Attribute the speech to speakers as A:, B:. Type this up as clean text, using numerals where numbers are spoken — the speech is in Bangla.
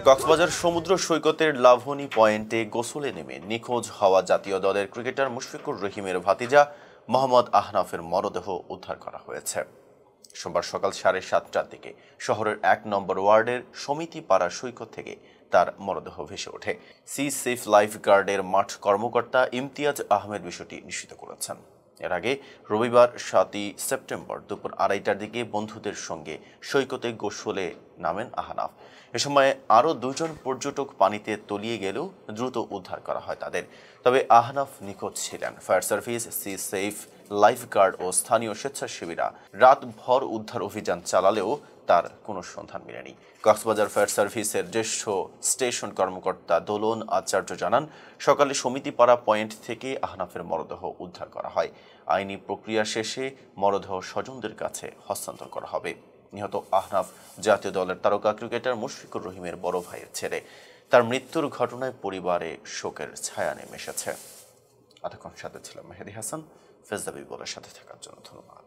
A: কক্সবাজার সমুদ্র সৈকতের লাভনী পয়েন্টে গোসলে নেমে নিখোঁজ হওয়া জাতীয় দলের ক্রিকেটার মুশফিকুর রহিমের ভাতিজা মোহাম্মদ আহনাফের মরদেহ উদ্ধার করা হয়েছে। সোমবার সকাল 7:30টার দিকে শহরের 1 নম্বর ওয়ার্ডের সমিতি পাড়া সৈকত থেকে তার মরদেহ ভেসে ওঠে। সি সেফ লাইফ গার্ডের মাঠ কর্মকর্তা ইমতিয়াজ আহমেদ বিষয়টি নিশ্চিত করেছেন। এর আগে রবিবার 7 সেপ্টেম্বর দুপুর 2:30টার দিকে বন্ধুদের সঙ্গে সৈকতে গোসলে নামেন আহনাফ। এ সময় আরও 2 জন পর্যটক পানিতে তলিয়ে গেলেও দ্রুত উদ্ধার করা হয় তাদের। তবে আহনাফ নিখোঁজ ছিলেন। Fire service, sea safe lifeguard ও স্থানীয় স্বেচ্ছাসেবীরা রাতভর উদ্ধার অভিযান চালালেও তার কোনো সন্ধান মেলেনি। কক্সবাজার ফায়ার সার্ভিসের জ্যেষ্ঠ স্টেশন কর্মকর্তা দোলন আচার্য জানান, সকালে সমিতিপাড়া পয়েন্ট থেকে আহনাফের মরদেহ উদ্ধার করা হয়। আইনি প্রক্রিয়া শেষে মরদেহ স্বজনদের কাছে হস্তান্তর করা হবে। নিহত আহনাফ জাতীয় দলের তারকা ক্রিকেটার মুশফিকুর রহিমের বড় ভাইয়ের ছেলে। তার মৃত্যুর ঘটনায় পরিবারে শোকের ছায়া নেমে এসেছে। এতক্ষণ সাথে ছিলাম মেহেদী হাসান। ফেজদাবি বলের সাথে থাকার জন্য ধন্যবাদ।